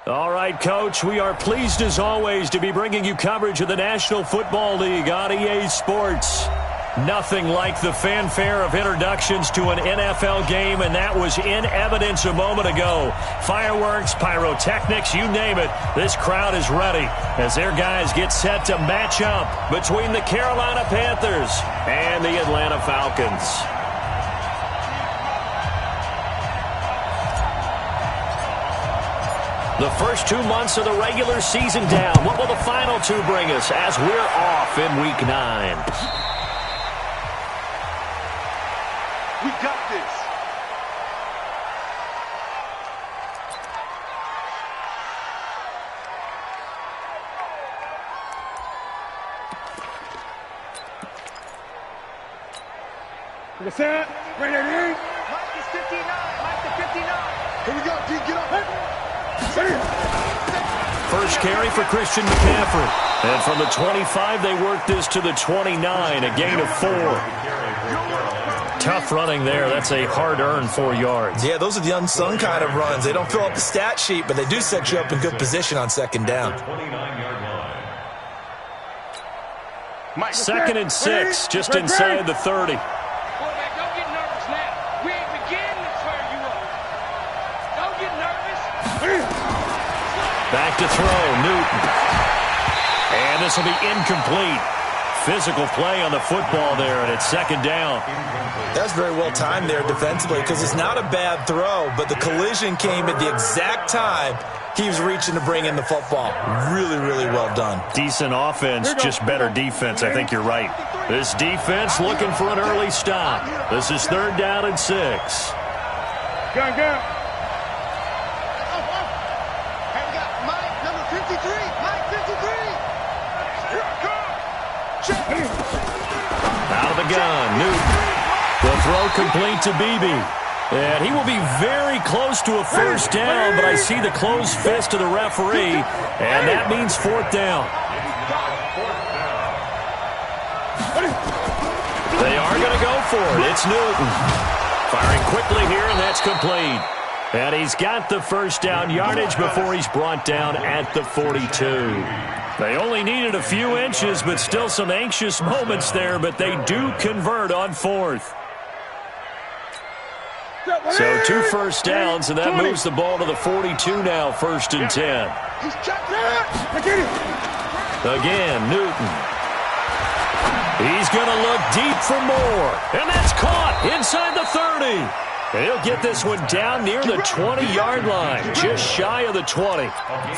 All right, Coach, we are pleased as always to be bringing you coverage of the National Football League on EA Sports. Nothing like the fanfare of introductions to an NFL game, and that was in evidence a moment ago. Fireworks, pyrotechnics, you name it, this crowd is ready as their guys get set to match up between the Carolina Panthers and the Atlanta Falcons. The first 2 months of the regular season down. What will the final two bring us as we're off in Week 9? We got this. Look at that. Right there. Mike is 59. Mike to 59. Here we go. D, get up. First carry for Christian McCaffrey. And from the 25, they work this to the 29, a gain of 4. Tough running there. That's a hard-earned 4 yards. Yeah, those are the unsung kind of runs. They don't fill up the stat sheet, but they do set you up in good position on second down. 2nd and 6, just inside the 30. Quarterback, don't get nervous now. We ain't beginning to turn you up. Don't get nervous. Back to throw, Newton. And this will be incomplete. Physical play on the football there, and it's 2nd down. That's very well timed there defensively because it's not a bad throw, but the collision came at the exact time he was reaching to bring in the football. Really, really well done. Decent offense, just better defense. I think you're right. This defense looking for an early stop. This is 3rd down and 6. Go. Out of the gun, Newton. The throw complete to Beebe. And he will be very close to a first down, but I see the closed fist of the referee, and that means 4th down. They are going to go for it. It's Newton. Firing quickly here, and that's complete. And he's got the first down yardage before he's brought down at the 42. They only needed a few inches, but still some anxious moments there, but they do convert on 4th. So 2 first downs, and that moves the ball to the 42 now, 1st and 10. Again, Newton. He's going to look deep for more, and that's caught inside the 30. And he'll get this one down near the 20-yard line, just shy of the 20.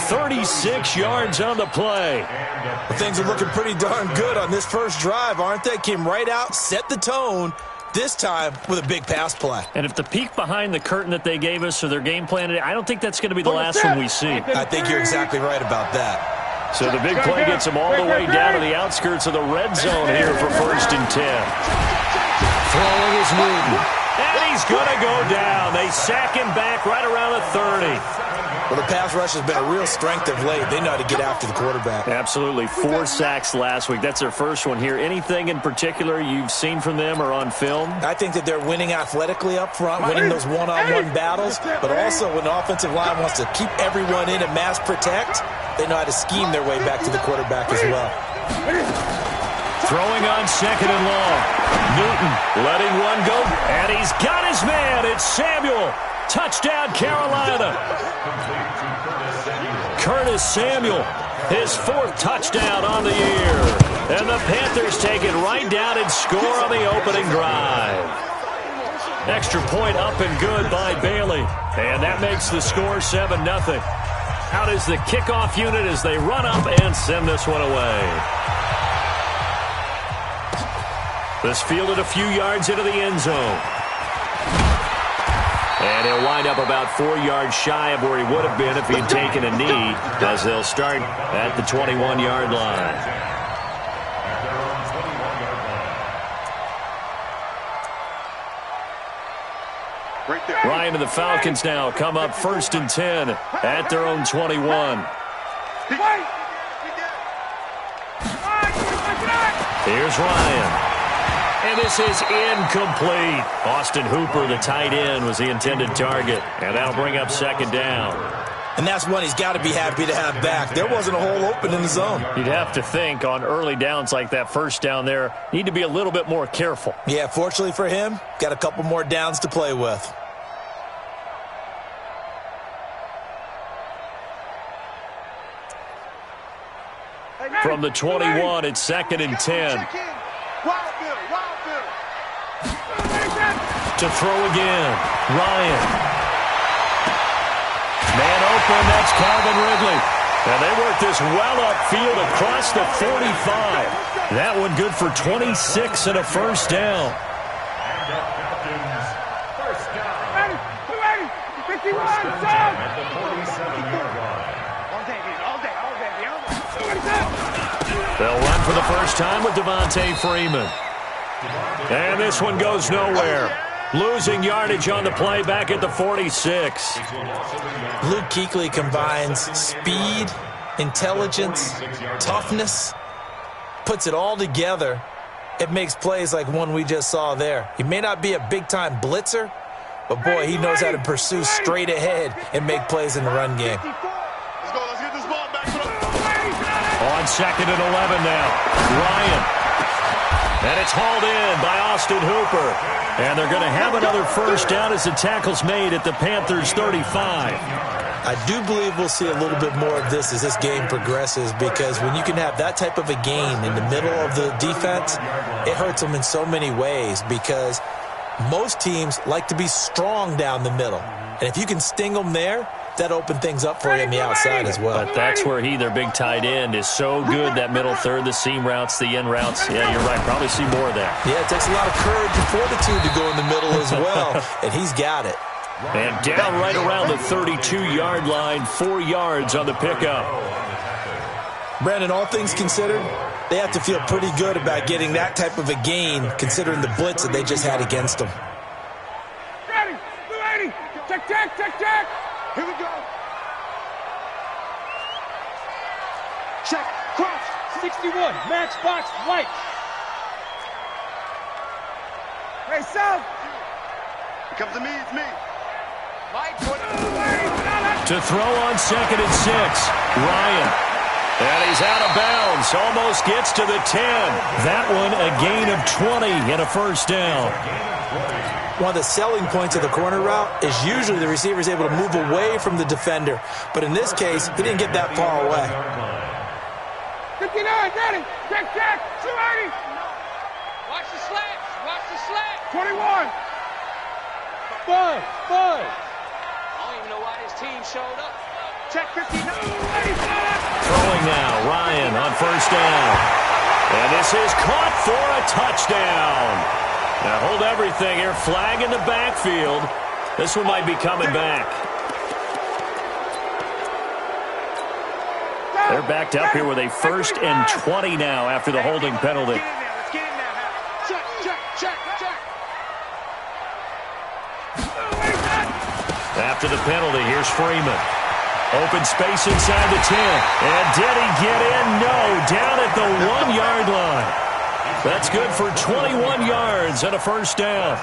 36 yards on the play. Well, things are looking pretty darn good on this first drive, aren't they? Came right out, set the tone, this time with a big pass play. And if the peek behind the curtain that they gave us or their game plan, I don't think that's going to be the last one we see. I think you're exactly right about that. So the big play gets them all the way down to the outskirts of the red zone here for 1st and 10. Throwing is Newton. And he's going to go down. They sack him back right around the 30. Well, the pass rush has been a real strength of late. They know how to get after the quarterback. Absolutely. 4 sacks last week. That's their first one here. Anything in particular you've seen from them or on film? I think that they're winning athletically up front, winning those one-on-one battles, but also when the offensive line wants to keep everyone in and mass protect, they know how to scheme their way back to the quarterback as well. Throwing on 2nd and long. Newton letting one go, and he's got his man. It's Samuel. Touchdown, Carolina. Curtis Samuel, his 4th touchdown on the year. And the Panthers take it right down and score on the opening drive. Extra point up and good by Bailey. And that makes the score 7-0. Out is the kickoff unit as they run up and send this one away. This fielded a few yards into the end zone. And he'll wind up about 4 yards shy of where he would have been if he had taken a knee, as they'll start at the 21-yard line. Ryan and the Falcons now come up 1st and 10 at their own 21. Here's Ryan. And this is incomplete. Austin Hooper, the tight end, was the intended target. And that'll bring up second down. And that's one he's got to be happy to have back. There wasn't a hole open in the zone. You'd have to think on early downs like that first down there, need to be a little bit more careful. Yeah, fortunately for him, got a couple more downs to play with. From the 21, it's 2nd and 10. To throw again, Ryan. Man open, that's Calvin Ridley. And they work this well upfield across the 45. That one good for 26 and a first down. They'll run for the first time with Devontae Freeman. And this one goes nowhere. Losing yardage on the play back at the 46. Luke Kuechly combines speed, intelligence, toughness, puts it all together. It makes plays like one we just saw there. He may not be a big-time blitzer, but, boy, he knows how to pursue straight ahead and make plays in the run game. Let's get this ball back. On 2nd and 11 now, Ryan. And it's hauled in by Austin Hooper. And they're going to have another first down as the tackle's made at the Panthers' 35. I do believe we'll see a little bit more of this as this game progresses, because when you can have that type of a gain in the middle of the defense, it hurts them in so many ways, because most teams like to be strong down the middle. And if you can sting them there, that opened things up for you on the outside as well. But that's where their big tight end, is so good, that middle third, the seam routes, the in routes. Yeah, you're right. Probably see more of that. Yeah, it takes a lot of courage and fortitude to go in the middle as well, and he's got it. And down right around the 32-yard line, 4 yards on the pickup. Brandon, all things considered, they have to feel pretty good about getting that type of a gain, considering the blitz that they just had against them. Ready, ready, check, check, check, check. Here we go. Check, cross. 61, match box, white. Hey, South. It comes to me, it's me. Mike, To throw on 2nd and 6, Ryan. And he's out of bounds, almost gets to the 10. That one a gain of 20 and a first down. One of the selling points of the corner route is usually the receiver is able to move away from the defender. But in this case, he didn't get that far away. 59, ready. Check, check. 280. watch the slats, watch the slats. 21. Buzz. I don't even know why this team showed up. Check 59. Throwing now, Ryan on first down. And this is caught for a touchdown. Now hold everything here. Flag in the backfield. This one might be coming back. They're backed up here with a 1st and 20 now after the holding penalty. Let's get in there. Check. After the penalty, here's Freeman. Open space inside the 10. And did he get in? No. Down at the 1-yard line. That's good for 21 yards and a first down.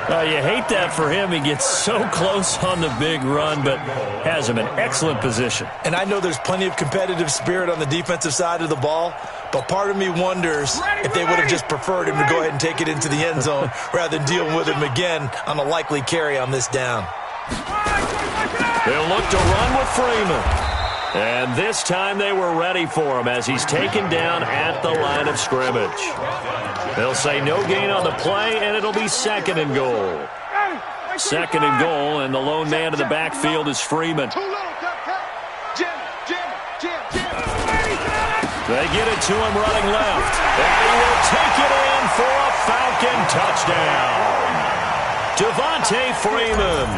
You hate that for him. He gets so close on the big run, but has him in excellent position. And I know there's plenty of competitive spirit on the defensive side of the ball, but part of me wonders if they would have just preferred him to go ahead and take it into the end zone rather than dealing with him again on a likely carry on this down. They'll look to run with Freeman. And this time they were ready for him as he's taken down at the line of scrimmage. They'll say no gain on the play, and it'll be 2nd and goal. 2nd and goal, and the lone man in the backfield is Freeman. Too little, Jim. They get it to him running left. And he will take it in for a Falcon touchdown. Devontae Freeman,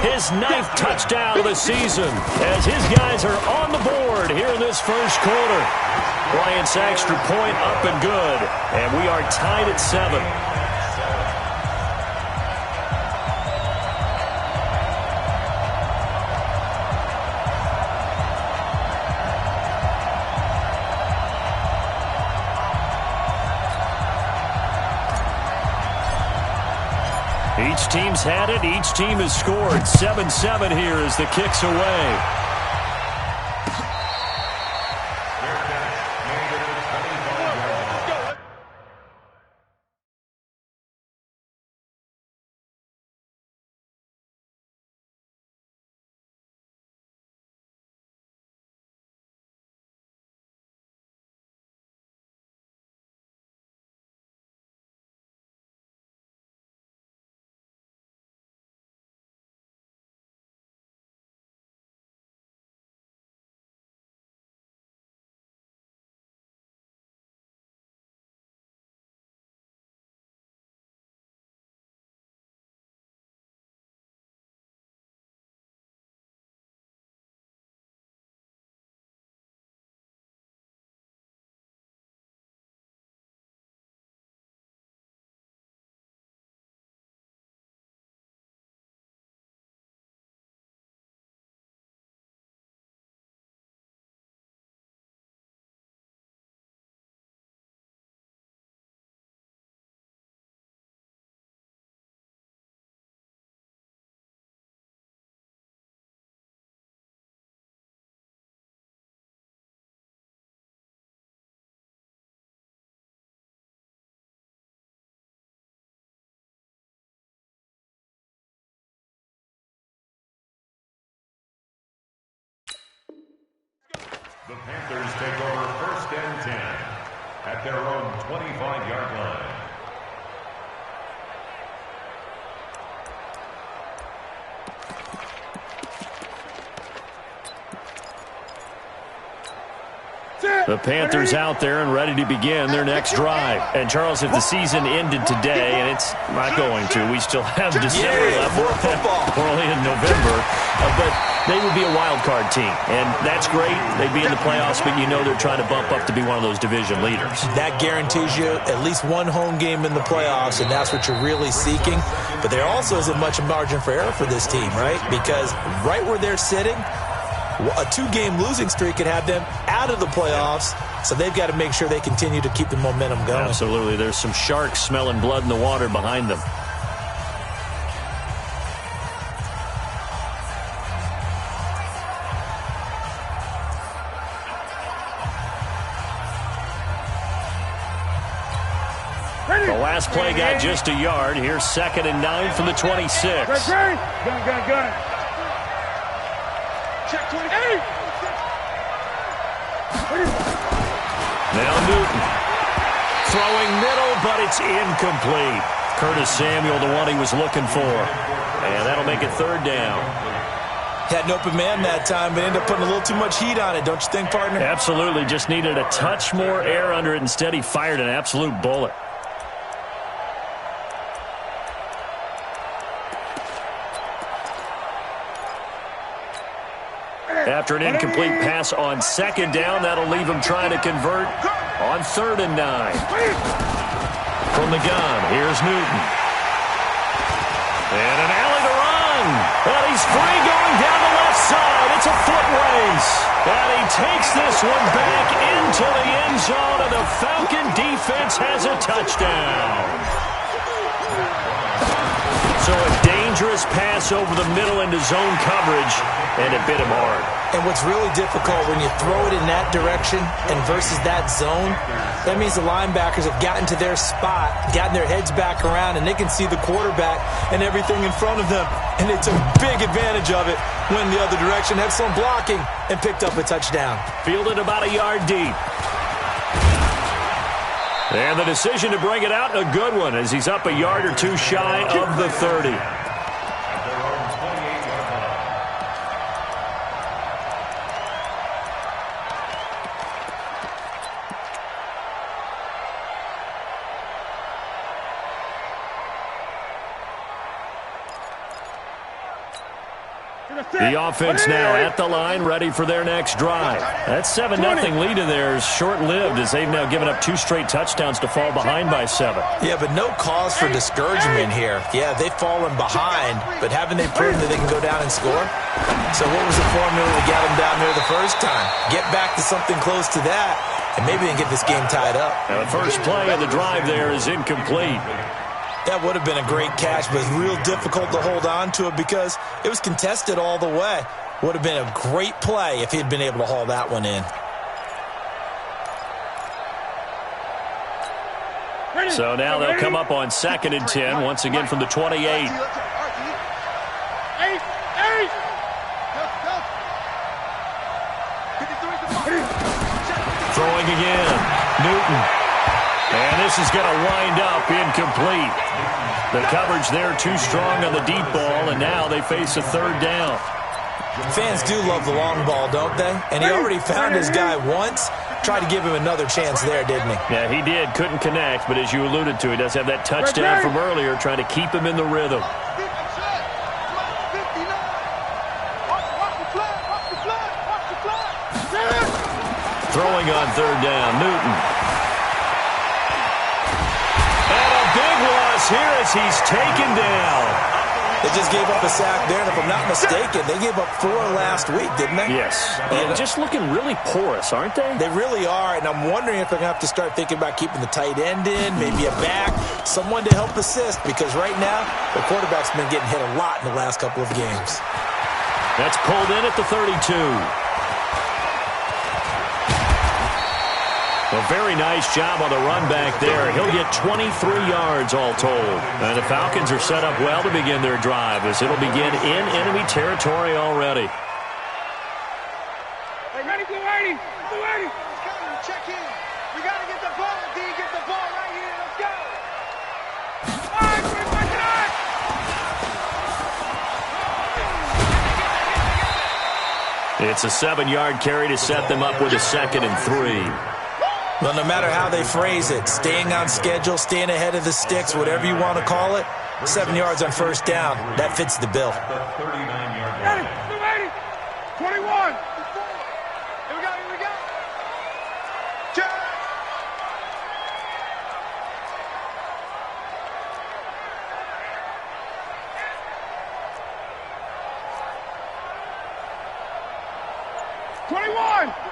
his 9th touchdown of the season, as his guys are on the board here in this first quarter. Bryant's extra point up and good, and we are tied at 7. Each team's had it. Each team has scored. 7-7 here as the kick's away. The Panthers take over 1st and 10 at their own 25-yard line. The Panthers out there and ready to begin their next drive. And, Charles, if the season ended today, and it's not going to, we still have December left. We're only in November. But they would be a wild card team. And that's great. They'd be in the playoffs, but you know they're trying to bump up to be one of those division leaders. That guarantees you at least one home game in the playoffs, and that's what you're really seeking. But there also isn't much margin for error for this team, right? Because right where they're sitting, a 2-game losing streak could have them out of the playoffs, so they've got to make sure they continue to keep the momentum going. Absolutely. There's some sharks smelling blood in the water behind them. The last play got just a yard. Here's 2nd and 9 from the 26. Gun. Check 20. Now Newton. Throwing middle, but it's incomplete. Curtis Samuel, the one he was looking for. And that'll make it 3rd down. Had an open man that time, but ended up putting a little too much heat on it, don't you think, partner? Absolutely. Just needed a touch more air under it. Instead, he fired an absolute bullet. After an incomplete pass on 2nd down, that'll leave him trying to convert on 3rd and 9. From the gun, here's Newton. And an alley to run. And he's free going down the left side. It's a foot race. And he takes this one back into the end zone, and the Falcon defense has a touchdown. So a dangerous pass over the middle into zone coverage, and it bit him hard. And what's really difficult when you throw it in that direction and versus that zone, that means the linebackers have gotten to their spot, gotten their heads back around, and they can see the quarterback and everything in front of them. And they took big advantage of it, went the other direction, had some blocking, and picked up a touchdown. Fielded about a yard deep. And the decision to bring it out, a good one, as he's up a yard or two shy of the 30. The offense now at the line, ready for their next drive. That 7-0 lead of theirs short-lived, as they've now given up 2 straight touchdowns to fall behind by 7. Yeah, but no cause for discouragement here. Yeah, they've fallen behind, but haven't they proven that they can go down and score? So what was the formula that got them down there the first time? Get back to something close to that, and maybe they can get this game tied up. Now the first play of the drive there is incomplete. That would have been a great catch, but it's real difficult to hold on to it because it was contested all the way. Would have been a great play if he'd been able to haul that one in. So now they'll come up on 2nd and 10, once again from the 28. Throwing again, Newton. And this is going to wind up incomplete. The coverage there too strong on the deep ball, and now they face a 3rd down. Fans do love the long ball, don't they? And he already found his guy once. Tried to give him another chance there, didn't he? Yeah, he did. Couldn't connect, but as you alluded to, he does have that touchdown from earlier, trying to keep him in the rhythm. Throwing on 3rd down, Newton. And a big loss here as he's taken down. They just gave up a sack there, and if I'm not mistaken, they gave up 4 last week, didn't they? Yes. And just looking really porous, aren't they? They really are, and I'm wondering if they're going to have to start thinking about keeping the tight end in, maybe a back, someone to help assist, because right now, the quarterback's been getting hit a lot in the last couple of games. That's pulled in at the 32. A very nice job on the run back there. He'll get 23 yards all told. And the Falcons are set up well to begin their drive as it'll begin in enemy territory already. Hey, ready, Blue 80. Blue 80. Check in. We got to get the ball, D. Get the ball right here. Let's go. All right, quick, It's a 7-yard carry to set them up with a 2nd and 3. Well, no matter how they phrase it, staying on schedule, staying ahead of the sticks, whatever you want to call it, 7 yards on 1st down, that fits the bill. 39-yard line. 21. Here we go, here we go. Check.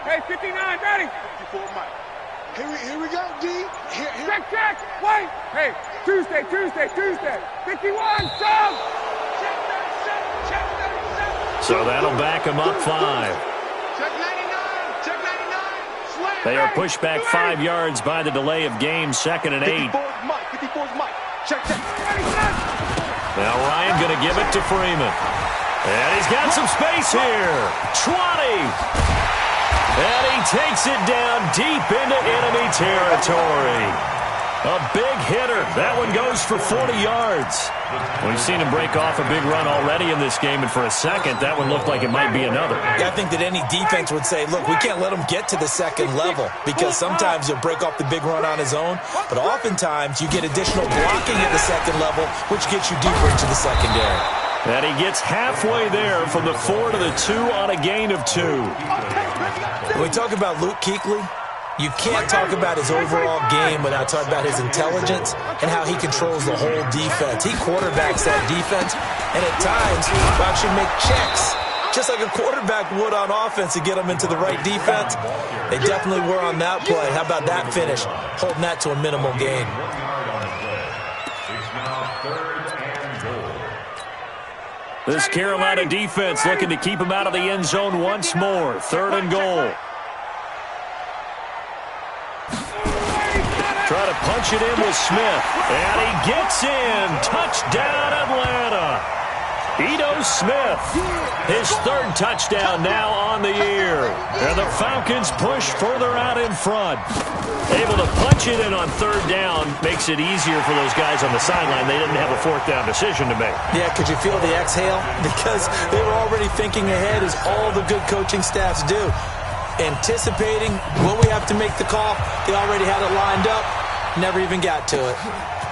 Hey, 59, ready. 54, Mike. Here we go, D. Here. Check. Wait. Hey, Tuesday. 51, sub. So that'll back them up 5. Check 99. Check 99. Slam. They are pushed back 5 yards by the delay of game, 2nd and 8. 54's Mike. Check. Now Ryan going to give it to Freeman. And he's got some space here. 20. And he takes it down deep into enemy territory. A big hitter. That one goes for 40 yards. We've seen him break off a big run already in this game, and for a second, that one looked like it might be another. Yeah, I think that any defense would say, look, we can't let him get to the 2nd level because sometimes he'll break off the big run on his own, but oftentimes you get additional blocking at the 2nd level, which gets you deeper into the secondary. And he gets halfway there from the 4 to the 2 on a gain of 2. When we talk about Luke Kuechly, you can't talk about his overall game without talking about his intelligence and how he controls the whole defense. He quarterbacks that defense, and at times, will actually make checks, just like a quarterback would on offense to get them into the right defense. They definitely were on that play. How about that finish? Holding that to a minimal gain. This Carolina defense looking to keep him out of the end zone once more. 3rd and goal. Try to punch it in with Smith. And he gets in. Touchdown, Atlanta. Ito Smith, his 3rd touchdown now on the year. And the Falcons push further out in front. Able to punch it in on 3rd down makes it easier for those guys on the sideline. They didn't have a 4th down decision to make. Yeah, could you feel the exhale? Because they were already thinking ahead, as all the good coaching staffs do. Anticipating when we have to make the call. They already had it lined up. Never even got to it.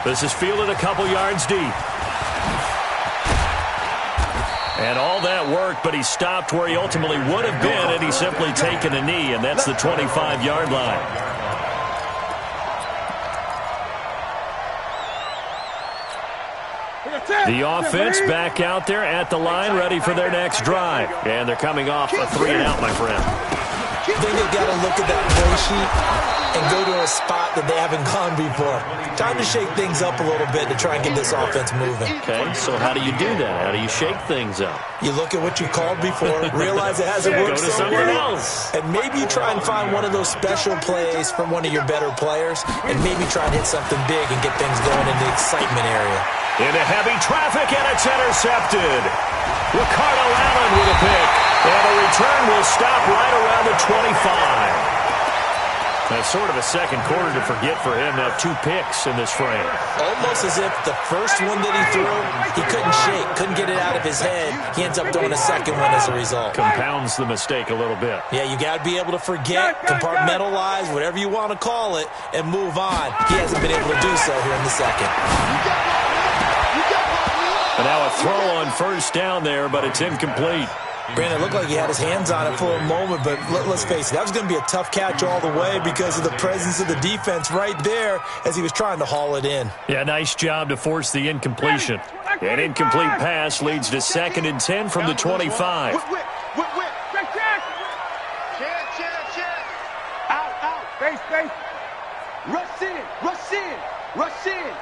This is fielded a couple yards deep. And all that worked, but he stopped where he ultimately would have been had he simply taken a knee, and that's the 25-yard line. The offense back out there at the line, ready for their next drive. And they're coming off a 3-and-out, my friend. I think they've got to look at that play sheet and go to a spot that they haven't gone before. Time to shake things up a little bit to try and get this offense moving. Okay, so how do you do that? How do you shake things up? You look at what you called before, realize it hasn't worked Go to so something well, else. and maybe you try and find one of those special plays from one of your better players, and maybe try and hit something big and get things going in the excitement area. Into heavy traffic, and it's intercepted. Ricardo Allen with a pick. And the return will stop right around the 25. That's sort of a second quarter to forget for him. Now 2 picks in this frame. Almost as if the first one that he threw, he couldn't shake, couldn't get it out of his head. He ends up throwing a second one as a result. Compounds the mistake a little bit. Yeah, you got to be able to forget, compartmentalize, whatever you want to call it, and move on. He hasn't been able to do so here in the second. And now a throw on first down there, but it's incomplete. Brandon, it looked like he had his hands on it for a moment, but let's face it, that was going to be a tough catch all the way because of the presence of the defense right there as he was trying to haul it in. Yeah, nice job to force the incompletion. An incomplete pass leads to 2nd and 10 from the 25. Check. Check. Out. Face. Rush in.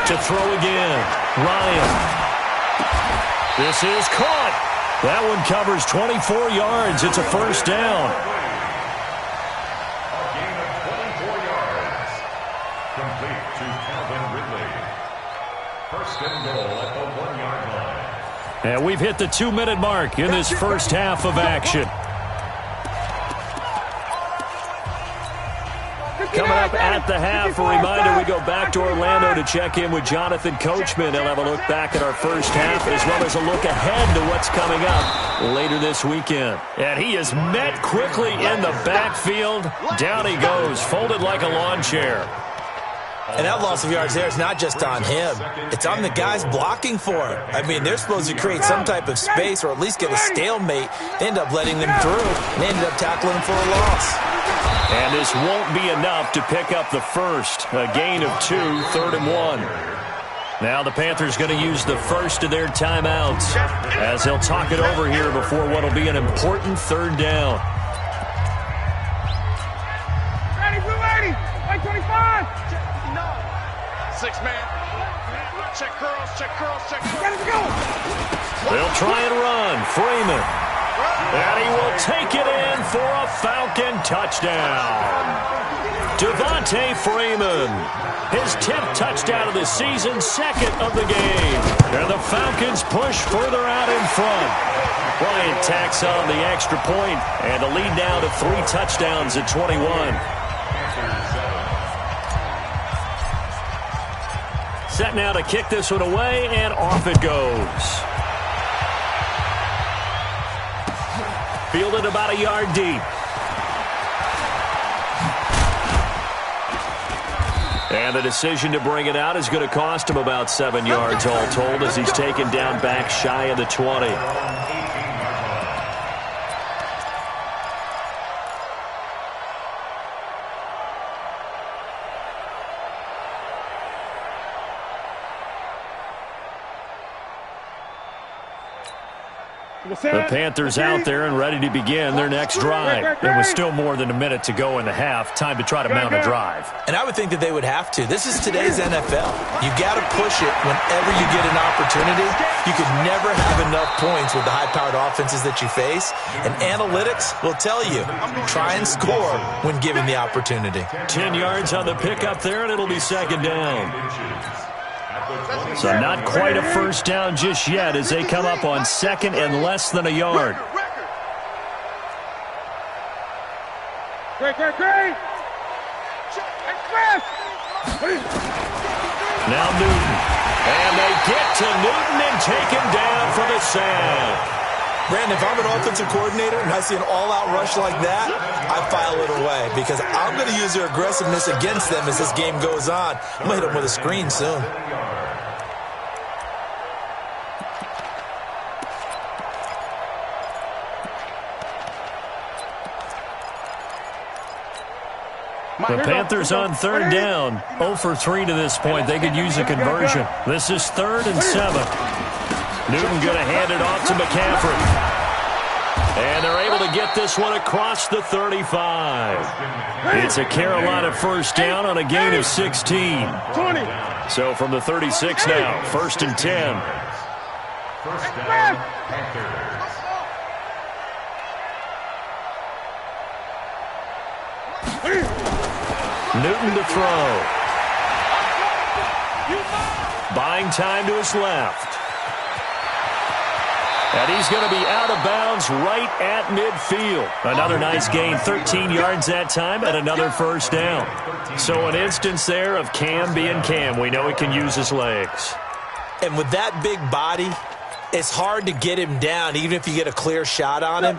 To throw again, Ryan. This is caught. That one covers 24 yards. It's a first down. A gain of 24 yards. Complete to Calvin Ridley. First and goal at the 1-yard line. And we've hit the 2-minute mark in this first half of action. Coming up at the half, a reminder, we go back to Orlando to check in with Jonathan Coachman. He'll have a look back at our first half as well as a look ahead to what's coming up later this weekend. And he is met quickly in the backfield. Down he goes, folded like a lawn chair. And that loss of yards there is not just on him. It's on the guys blocking for him. I mean, they're supposed to create some type of space or at least get a stalemate. They end up letting them through, and they ended up tackling him for a loss. And this won't be enough to pick up the first. A gain of 2, 3rd and 1. Now the Panthers going to use the first of their timeouts as they'll talk it over here before what will be an important 3rd down. Ready, blue 80. White 25. 6-man. Check curls. Let it go. They'll try and run. Freeman. And he will take it in for a Falcon touchdown. Devontae Freeman. His 10th touchdown of the season, 2nd of the game. And the Falcons push further out in front. Bryant tacks on the extra point, and the lead now to 3 touchdowns at 21. Set now to kick this one away, and off it goes. Fielded about a yard deep. And the decision to bring it out is going to cost him about 7 yards all told as he's taken down back shy of the 20. The Panthers out there and ready to begin their next drive. There was still more than a minute to go in the half. Time to try to mount a drive. And I would think that they would have to. This is today's NFL. You got to push it whenever you get an opportunity. You could never have enough points with the high-powered offenses that you face. And analytics will tell you, try and score when given the opportunity. 10 yards on the pickup there, and it'll be 2nd down. So not quite a first down just yet as they come up on 2nd and less than a yard. Great. Now Newton. And they get to Newton and take him down for the sack. Brandon, if I'm an offensive coordinator and I see an all-out rush like that, I file it away because I'm going to use their aggressiveness against them as this game goes on. I'm going to hit them with a screen soon. The Panthers on 3rd down. 0 for 3 to this point. They could use a conversion. This is 3rd and 7. Newton going to hand it off to McCaffrey. And they're able to get this one across the 35. It's a Carolina first down on a gain of 16. 20. So from the 36 now, 1st and 10. First down, Panthers. Newton to throw. Buying time to his left. And he's going to be out of bounds right at midfield. Another nice gain, 13 yards that time, and another first down. So an instance there of Cam being Cam. We know he can use his legs. And with that big body, it's hard to get him down, even if you get a clear shot on him.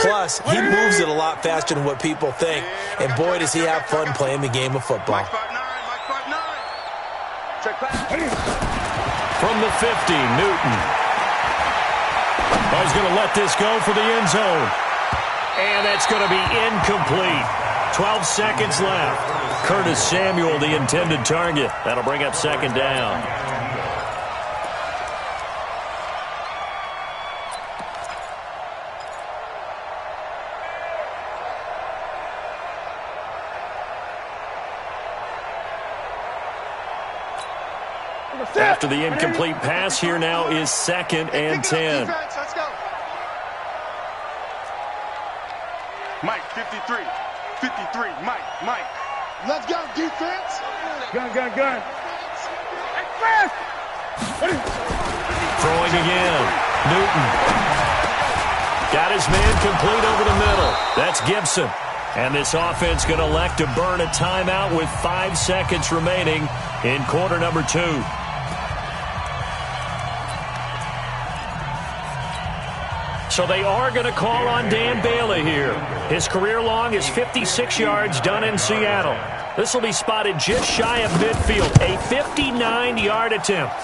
Plus, he moves it a lot faster than what people think. And boy, does he have fun playing the game of football. From the 50, Newton. He's going to let this go for the end zone. And that's going to be incomplete. 12 seconds left. Curtis Samuel, the intended target. That'll bring up 2nd down. After the incomplete pass, here now is 2nd and 10. Let's go. Mike, 53. 53. Mike. Let's go, defense. Gun. Throwing again. Newton. Got his man complete over the middle. That's Gibson. And this offense going to elect to burn a timeout with 5 seconds remaining in quarter number 2. So they are going to call on Dan Bailey here. His career long is 56 yards done in Seattle. This will be spotted just shy of midfield. A 59-yard attempt.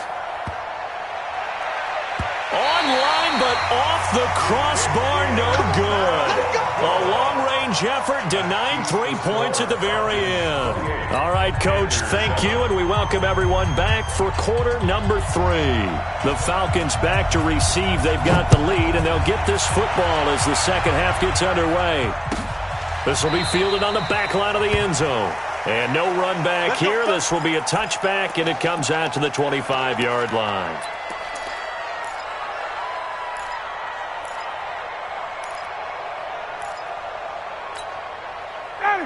Online, but off the crossbar, no good. A long-range effort denied 3 points at the very end. All right, Coach, thank you, and we welcome everyone back for quarter number 3. The Falcons back to receive. They've got the lead, and they'll get this football as the second half gets underway. This will be fielded on the back line of the end zone. And no run back here. This will be a touchback, and it comes out to the 25-yard line.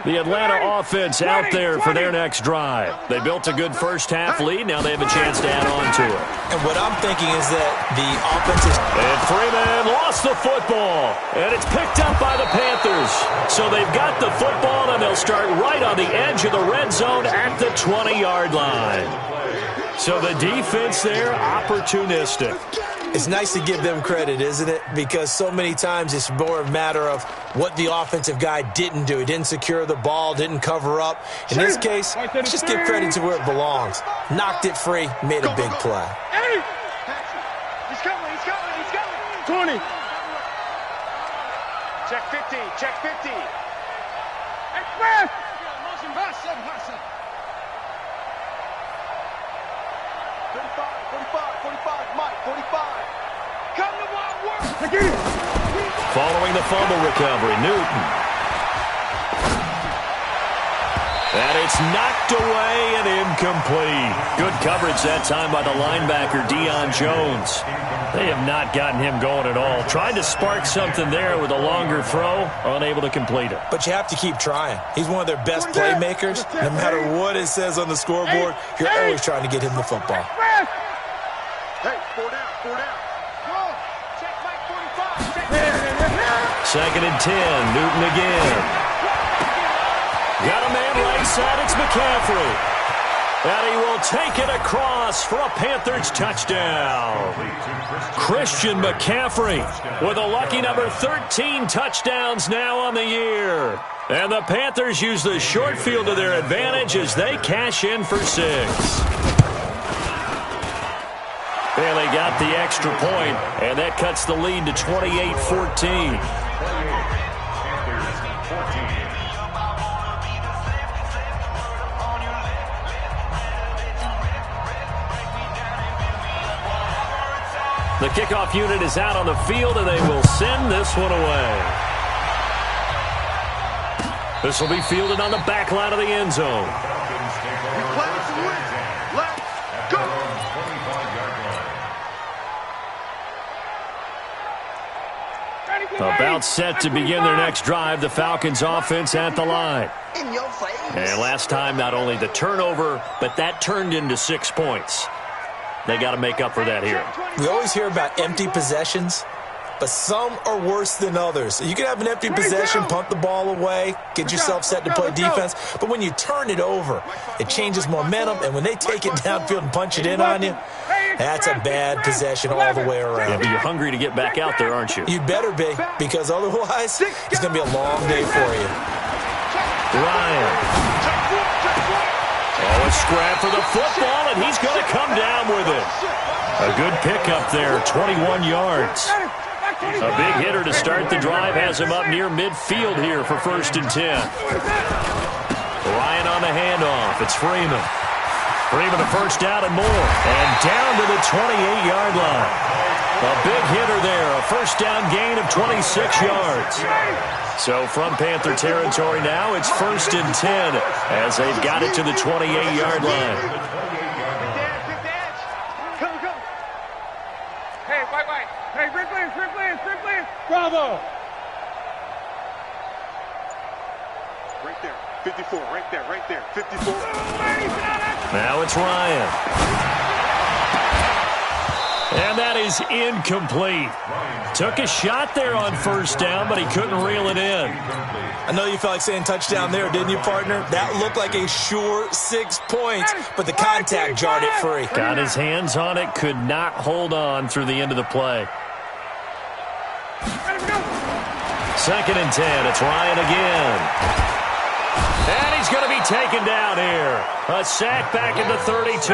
The Atlanta offense out there for their next drive. They built a good first-half lead. Now they have a chance to add on to it. And what I'm thinking is that the offense is... And Freeman lost the football. And it's picked up by the Panthers. So they've got the football, and they'll start right on the edge of the red zone at the 20-yard line. So the defense there, opportunistic. It's nice to give them credit, isn't it? Because so many times it's more a matter of what the offensive guy didn't do. He didn't secure the ball, didn't cover up. In this case, just give credit to where it belongs. Knocked it free, made a big play. He's coming. 20. Check 50. 45, Mike, 45. Come to my work. Following the fumble recovery, Newton. And it's knocked away and incomplete. Good coverage that time by the linebacker, Deion Jones. They have not gotten him going at all. Tried to spark something there with a longer throw, unable to complete it. But you have to keep trying. He's one of their best playmakers. No matter what it says on the scoreboard, you're always trying to get him the football. Hey, 4 down. Go. Check Mike 45. 2nd and 10, Newton again. Got a man right side, it's McCaffrey. And he will take it across for a Panthers touchdown. Christian McCaffrey with a lucky number 13 touchdowns now on the year. And the Panthers use the short field to their advantage as they cash in for 6. And they got the extra point, and that cuts the lead to 28-14. The kickoff unit is out on the field, and they will send this one away. This will be fielded on the back line of the end zone. About set to begin their next drive, the Falcons offense at the line. And last time, not only the turnover, but that turned into 6 points. They got to make up for that here. We always hear about empty possessions, but some are worse than others. You can have an empty possession, punt the ball away, get yourself set to play defense, but when you turn it over, it changes momentum, and when they take it downfield and punch it in on you, that's a bad possession all the way around. Yeah, but you're hungry to get back out there, aren't you? You'd better be, because otherwise, it's going to be a long day for you. Ryan. Oh, a scrap for the football, and he's going to come down with it. A good pickup there, 21 yards. A big hitter to start the drive has him up near midfield here for 1st and 10. Ryan on the handoff. It's Freeman. Freeman a first down and more. And down to the 28-yard line. A big hitter there. A first down gain of 26 yards. So from Panther territory now, it's 1st and 10 as they've got it to the 28-yard line. Hey, white. Hey, Ripley. Bravo. Right there. 54. Right there. 54. Now it's Ryan. And that is incomplete. Took a shot there on 1st down, but he couldn't reel it in. I know you felt like saying touchdown there, didn't you, partner? That looked like a sure 6 points, but the contact jarred it free. Got his hands on it, could not hold on through the end of the play. 2nd and 10, it's Ryan again. And he's going to be taken down here. A sack back at the 32.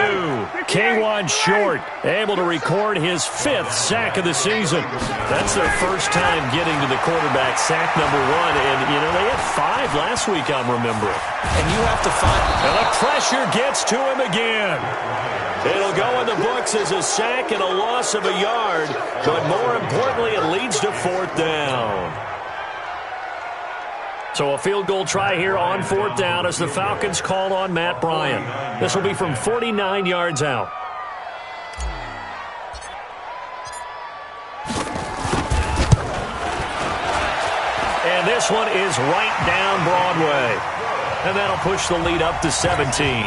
K'Wan Short able to record his 5th sack of the season. That's their first time getting to the quarterback, sack number 1. And, you know, they had 5 last week, I'm remembering. And you have to find... And the pressure gets to him again. It'll go in the books as a sack and a loss of a yard. But more importantly, it leads to 4th down. So a field goal try here on 4th down as the Falcons call on Matt Bryant. This will be from 49 yards out. And this one is right down Broadway. And that'll push the lead up to 17.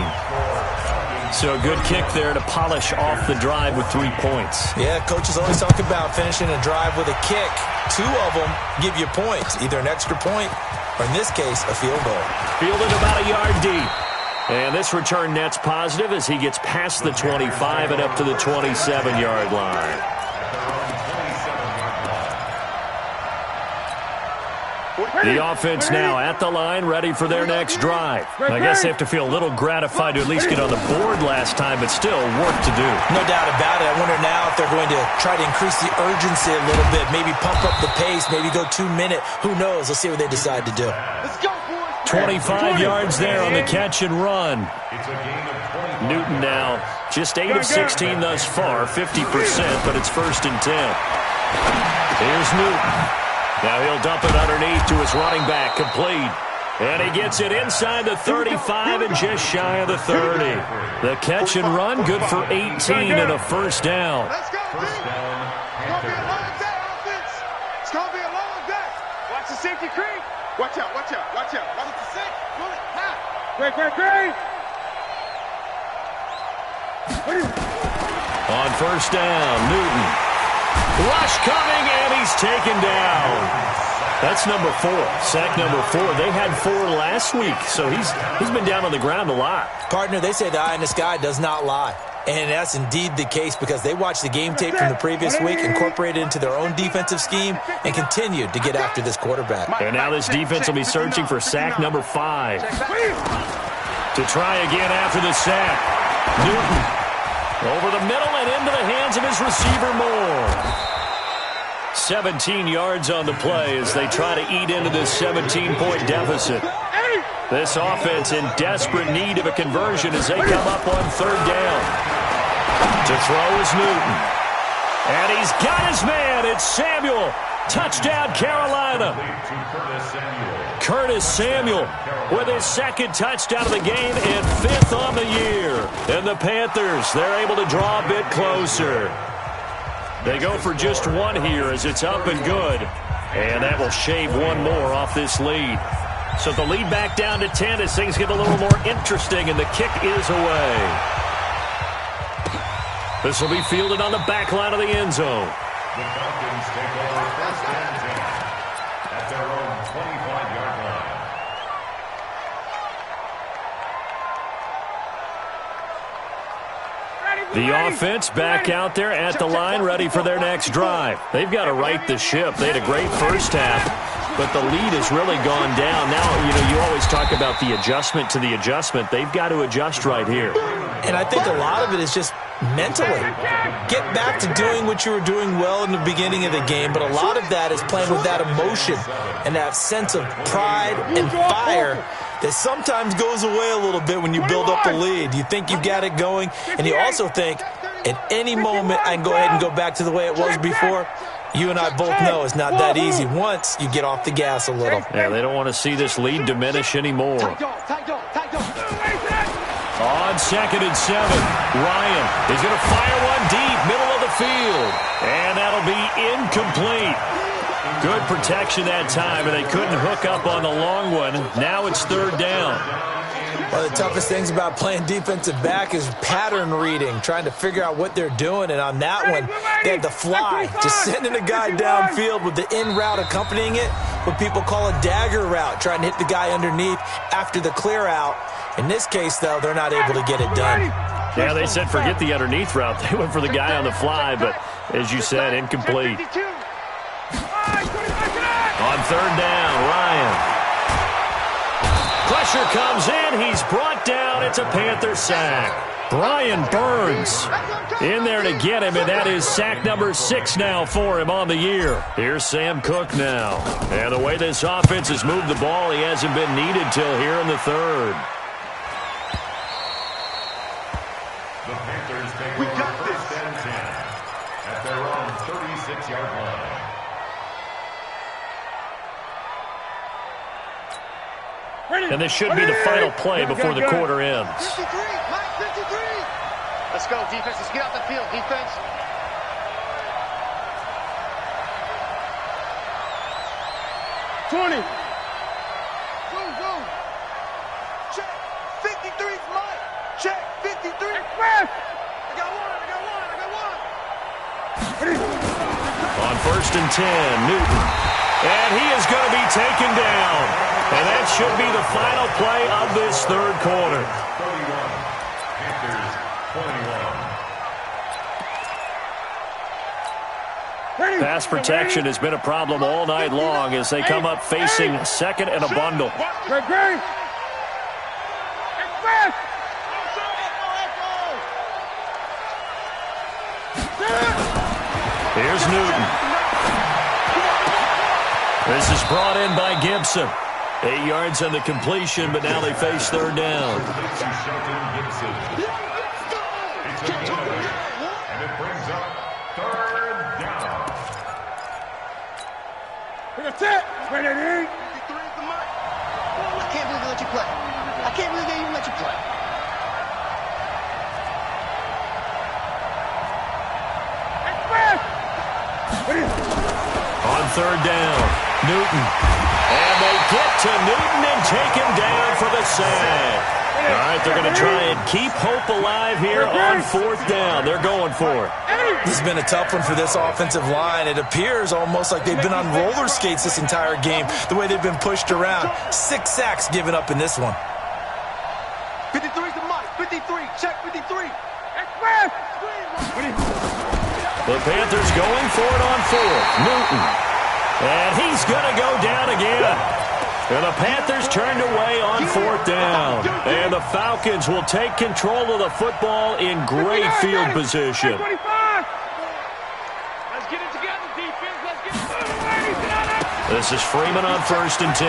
So a good kick there to polish off the drive with 3 points. Yeah, coaches always talk about finishing a drive with a kick. 2 of them give you points, either an extra point or, in this case, a field goal. Fielded about a yard deep. And this return net's positive as he gets past the 25 and up to the 27-yard line. The offense now at the line, ready for their next drive. I guess they have to feel a little gratified to at least get on the board last time, but still work to do. No doubt about it. I wonder now if they're going to try to increase the urgency a little bit, maybe pump up the pace, maybe go 2-minute. Who knows? Let's see what they decide to do. Let's go, boys. 25 yards there on the catch and run. Newton now just 8 of 16 thus far, 50%, but it's 1st and 10. Here's Newton. Now he'll dump it underneath to his running back, complete. And he gets it inside the 35 and just shy of the 30. The catch and run, good for 18 and a 1st down. Let's go, D. It's going to be a long day, offense. It's going to be a long day. Watch the safety creep. Watch out. Watch the six. Pull it. High. Great. On 1st down, Newton. Rush coming, and he's taken down. That's number 4, sack number 4. They had 4 last week, so he's been down on the ground a lot. Partner, they say the eye in the sky does not lie. And that's indeed the case because they watched the game tape from the previous week, incorporated it into their own defensive scheme, and continued to get after this quarterback. And now this defense will be searching for sack number 5. To try again after the sack. Newton over the middle and into the hands of his receiver Moore. 17 yards on the play as they try to eat into this 17-point deficit. This offense in desperate need of a conversion as they come up on 3rd down. To throw is Newton. And he's He's got his man. It's Samuel. Touchdown, Carolina. Curtis Samuel with his second touchdown of the game and 5th on the year. And the Panthers, they're able to draw a bit closer. They go for just one here as it's up and good. And that will shave one more off this lead. So the lead back down to 10 as things get a little more interesting, and the kick is away. This will be fielded on the back line of the end zone. The Falcons take over 1st and 10 at their own 25-yard line. The offense back out there at the line, ready for their next drive. They've got to right the ship. They had a great first half, but the lead has really gone down. Now, you always talk about the adjustment to the adjustment. They've got to adjust right here. And I think a lot of it is just mentally. Get back to doing what you were doing well in the beginning of the game, but a lot of that is playing with that emotion and that sense of pride and fire that sometimes goes away a little bit when you build up a lead. You think you've got it going, and you also think at any moment I can go ahead and go back to the way it was before. You and I both know it's not that easy once you get off the gas a little. Yeah, they don't want to see this lead diminish anymore. On 2nd and 7, Ryan is going to fire one deep, middle of the field. And that'll be incomplete. Good protection that time, and they couldn't hook up on the long one. Now it's 3rd down. One of the toughest things about playing defensive back is pattern reading, trying to figure out what they're doing. And on that one, they had the fly, just sending a guy downfield with the in route accompanying it, what people call a dagger route, trying to hit the guy underneath after the clear out. In this case, though, they're not able to get it done. Yeah, they said forget the underneath route. They went for the guy on the fly, but as you said, incomplete. On 3rd down, Ryan. Pressure comes in. He's brought down. It's a Panther sack. Brian Burns in there to get him, and that is sack number 6 now for him on the year. Here's Sam Cook now. And the way this offense has moved the ball, he hasn't been needed till here in the 3rd. The Panthers take over 1st and 10 at their own 36-yard line. And this should be the final play before the quarter ends. 53, Mike, 53. Let's go, defense. Let's get off the field, defense. Boom. Check. 53's Mike. Check. 53. Express. I got one. On 1st and 10, Newton. And he is going to be taken down. And that should be the final play of this 3rd quarter. 31, Panthers 21. Pass protection has been a problem all night long as they come up facing 2nd and a bundle. Express. Here's Newton. This is brought in by Gibson. 8 yards on the completion, but now they face 3rd down. It's a gain, and it brings up 3rd down. That's it. Ready. 53's the Mike. I can't believe they let you play. I can't believe they even let you play. On 3rd down, Newton. And they get to Newton and take him down for the sack. All right, they're going to try and keep hope alive here on 4th down. They're going for it. This has been a tough one for this offensive line. It appears almost like they've been on roller skates this entire game, the way they've been pushed around. 6 sacks given up in this one. 53's the Mike. 53. Check 53. Express. The Panthers going for it on 4th. Newton. And he's going to go down again. And the Panthers turned away on 4th down. And the Falcons will take control of the football in great field position. Let's get it together, defense. Let's get it together. This is Freeman on 1st and 10.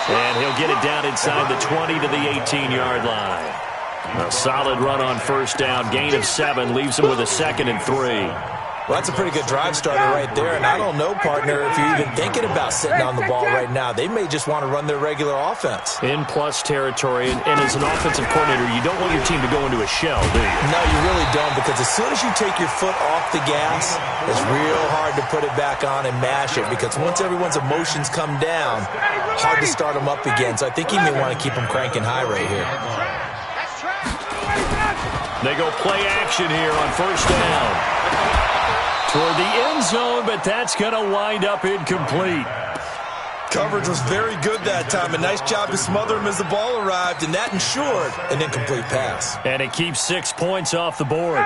And he'll get it down inside the 20 to the 18-yard line. A solid run on first down. Gain of 7 leaves him with a 2nd and 3. Well, that's a pretty good drive starter right there. And I don't know, partner, if you're even thinking about sitting on the ball right now. They may just want to run their regular offense. In plus territory. And as an offensive coordinator, you don't want your team to go into a shell, do you? No, you really don't, because as soon as you take your foot off the gas, it's real hard to put it back on and mash it, because once everyone's emotions come down, hard to start them up again. So I think you may want to keep them cranking high right here. They go play action here on first down. Toward the end zone, but that's going to wind up incomplete. Coverage was very good that time. A nice job to smother him as the ball arrived, and that ensured an incomplete pass. And it keeps 6 points off the board.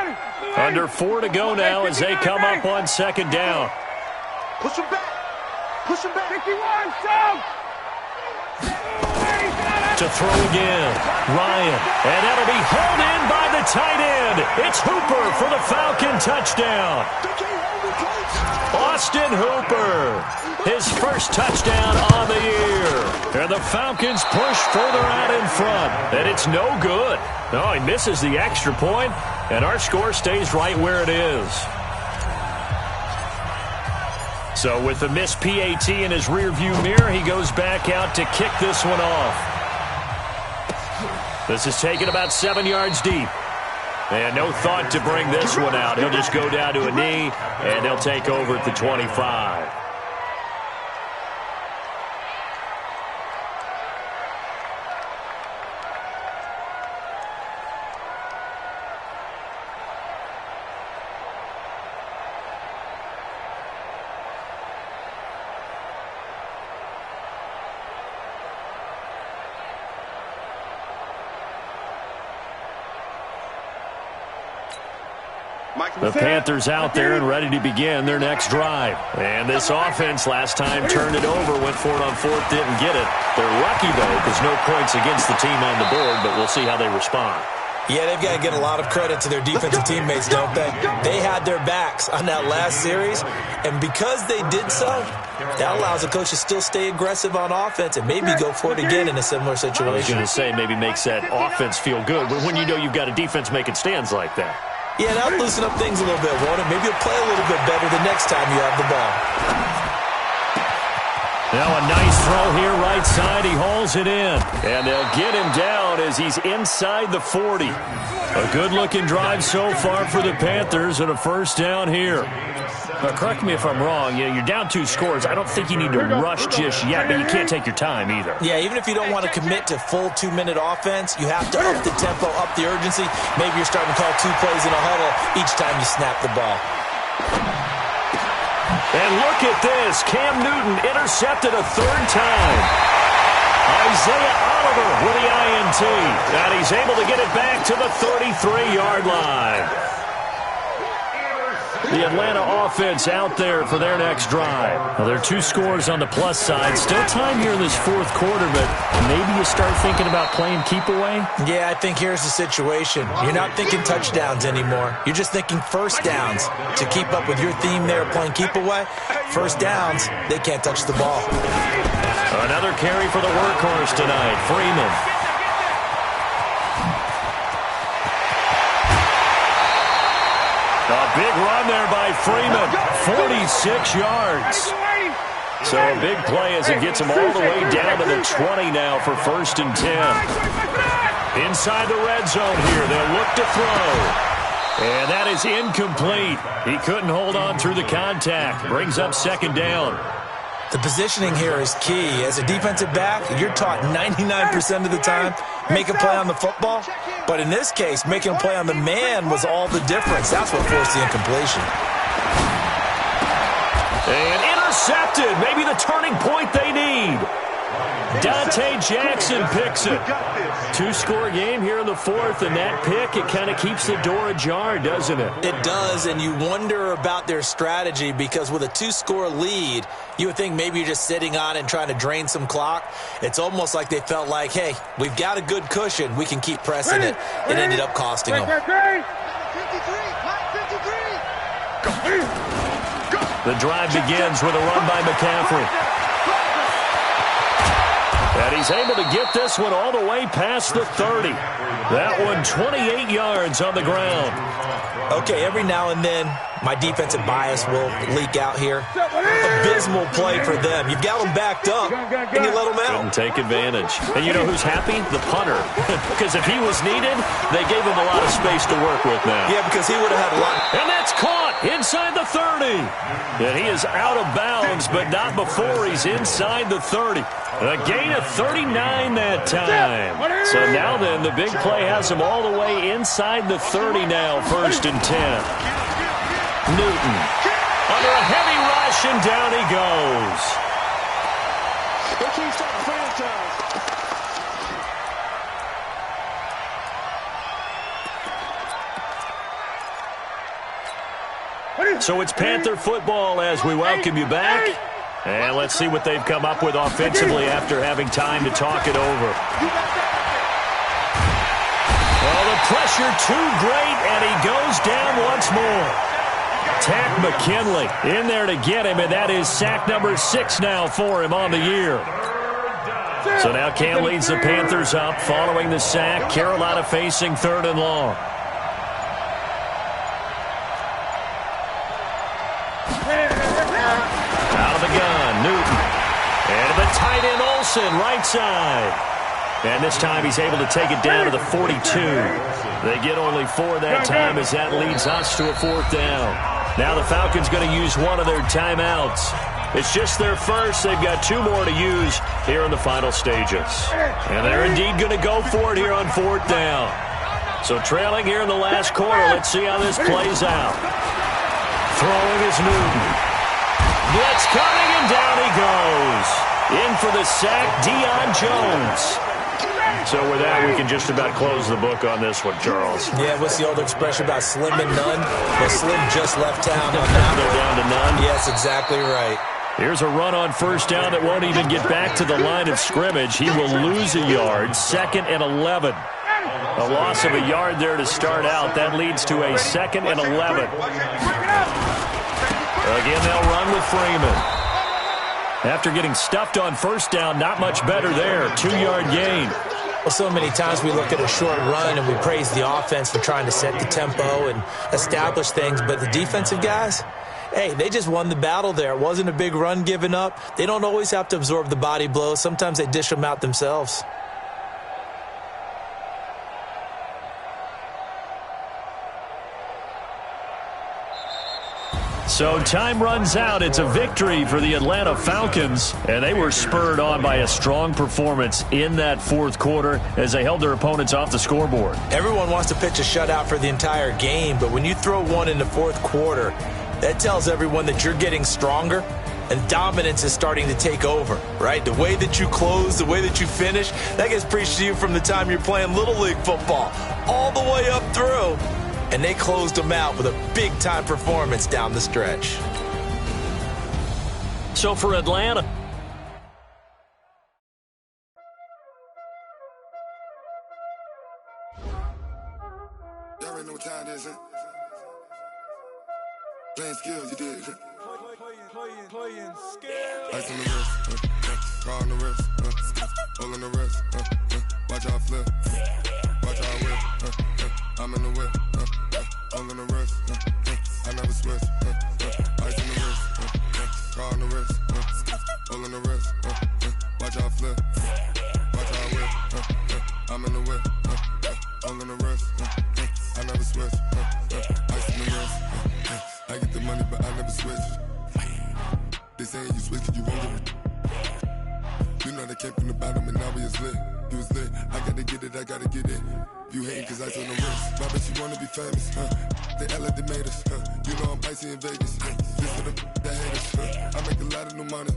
Under 4 to go now as they come up on second down. Push him back. Push him back. 51, Tom. To throw again. Ryan. And that'll be hauled in by the tight end. It's Hooper for the Falcon touchdown. Austin Hooper. His first touchdown on the year. And the Falcons push further out in front. And it's no good. No, he misses the extra point, and our score stays right where it is. So with the missed PAT in his rearview mirror, he goes back out to kick this one off. This is taken about 7 yards deep. And no thought to bring this one out. He'll just go down to a knee, and they'll take over at the 25. The Panthers out there and ready to begin their next drive. And this offense last time turned it over, went for it on 4th, didn't get it. They're lucky, though, because no points against the team on the board, but we'll see how they respond. Yeah, they've got to get a lot of credit to their defensive teammates, don't they? They had their backs on that last series, and because they did so, that allows the coach to still stay aggressive on offense and maybe go for it again in a similar situation. I was going to say maybe makes that offense feel good, but when you know you've got a defense making stands like that. Yeah, that'll loosen up things a little bit, won't it? Maybe you'll play a little bit better the next time you have the ball. Now a nice throw here, right side. He hauls it in. And they'll get him down as he's inside the 40. A good-looking drive so far for the Panthers and a first down here. Correct me if I'm wrong. You're down 2 scores. I don't think you need to rush just yet, but you can't take your time either. Yeah, even if you don't want to commit to full 2-minute offense, you have to up the tempo, up the urgency. Maybe you're starting to call 2 plays in a huddle each time you snap the ball. And look at this. Cam Newton intercepted a 3rd time. Isaiah Oliver with the INT. And he's able to get it back to the 33-yard line. The Atlanta offense out there for their next drive. Well, there are 2 scores on the plus side. Still time here in this 4th quarter, but maybe you start thinking about playing keep away? Yeah, I think here's the situation. You're not thinking touchdowns anymore. You're just thinking first downs. To keep up with your theme there, playing keep away, first downs, they can't touch the ball. Another carry for the workhorse tonight, Freeman. A big run there by Freeman, 46 yards. So a big play as it gets him all the way down to the 20 now for 1st and 10. Inside the red zone here, they'll look to throw. And that is incomplete. He couldn't hold on through the contact. Brings up 2nd down. The positioning here is key. As a defensive back, you're taught 99% of the time, make a play on the football. But in this case, making a play on the man was all the difference. That's what forced the incompletion. And intercepted. Maybe the turning point they need. Dante Jackson picks it. 2-score game here in the 4th, and that pick, it kind of keeps the door ajar, doesn't it? It does, and you wonder about their strategy because with a 2-score lead, you would think maybe you're just sitting on it and trying to drain some clock. It's almost like they felt like, hey, we've got a good cushion. We can keep pressing it. It ended up costing them. The drive begins with a run by McCaffrey. And And he's able to get this one all the way past the 30. That one 28 yards on the ground. Okay, every now and then, my defensive bias will leak out here. Abysmal play for them. You've got them backed up, and you let them out. Couldn't take advantage. And you know who's happy? The punter. Because if he was needed, they gave him a lot of space to work with now. Yeah, because he would have had a lot. And that's caught inside the 30. And he is out of bounds, but not before he's inside the 30. A gain of 39 that time. So now then, the big play has him all the way inside the 30 now, 1st and 10. Newton under a heavy rush, and down he goes. They can't stop the franchise. So it's Panther football as we welcome you back. And let's see what they've come up with offensively after having time to talk it over. Well, the pressure too great, and he goes down once more. Tack McKinley in there to get him, and that is sack number 6 now for him on the year. So now Cam leads the Panthers up following the sack. Carolina facing 3rd and long. Out of the gun, Newton. And the tight end Olsen, right side. And this time he's able to take it down to the 42. They get only 4 that time as that leads us to a 4th down. Now the Falcons going to use one of their timeouts. It's just their first. They've got 2 more to use here in the final stages. And they're indeed going to go for it here on 4th down. So trailing here in the last quarter. Let's see how this plays out. Throwing is Newton. Blitz coming, and down he goes. In for the sack, Deion Jones. So with that, we can just about close the book on this one, Charles. Yeah, what's the old expression about slim and none? Well, Slim just left town on that. They're down to none. Yes, exactly right. Here's a run on 1st down that won't even get back to the line of scrimmage. He will lose a yard, 2nd and 11. A loss of a yard there to start out. That leads to a 2nd and 11. Again, they'll run with Freeman. After getting stuffed on 1st down, not much better there. 2-yard gain. Well, so many times we look at a short run and we praise the offense for trying to set the tempo and establish things, but the defensive guys, hey, they just won the battle there. It wasn't a big run given up. They don't always have to absorb the body blows. Sometimes they dish them out themselves. So time runs out. It's a victory for the Atlanta Falcons, and they were spurred on by a strong performance in that 4th quarter as they held their opponents off the scoreboard. Everyone wants to pitch a shutout for the entire game, but when you throw one in the 4th quarter, that tells everyone that you're getting stronger and dominance is starting to take over, right? The way that you close, the way that you finish, that gets preached to you from the time you're playing Little League football all the way up through. And they closed them out with a big-time performance down the stretch. So for Atlanta, Y'all already know what time it is, huh? Playing skills, you did. Playing skills. Ice on the wrist, car on the wrist, hole in the wrist, watch how I flip, watch how I whip, I'm in the whip, hole in the wrist, I never switch, ice on the wrist, car on the wrist, hole in the wrist, watch how I flip, watch how I whip, I'm in the whip, hole in the wrist, I never switch, ice on the wrist, I get the money but I never switch. They saying you switch cause you won't get it. You know they came from the bottom and now we is lit. You was lit, I gotta get it, I gotta get it. You hating cause ice on the wrist. Why bet you wanna be famous, They act like they made us, You know I'm icy in Vegas, This for the that hate us, I make a lot of new money,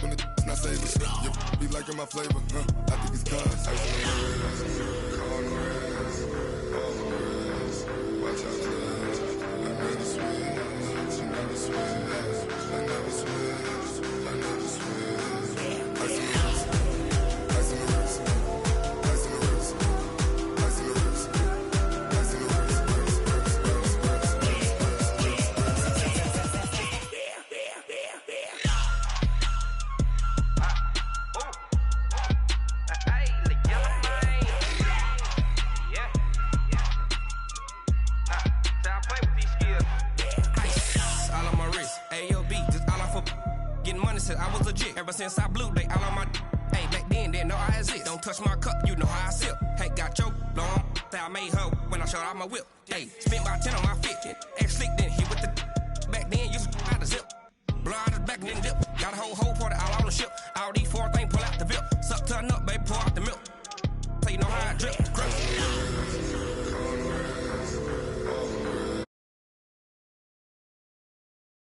When it's not savers, you be liking my flavor, I think it's cause ice on the wrist, on the wrist, on the wrist. Watch out for this, I never switch, you never switch. I never switch, I never switch. Ice in the wrist, ice in the wrist, ice in the wrist, ice in the wrist, ice in the wrist, Ever since I blew, they all on my. Hey, back then, didn't know I exist. Don't touch my cup, you know how I sip. Hey, got your long. I made her when I showed out my whip. Hey, spent my 10 on my fit. Ex slick, then hit with the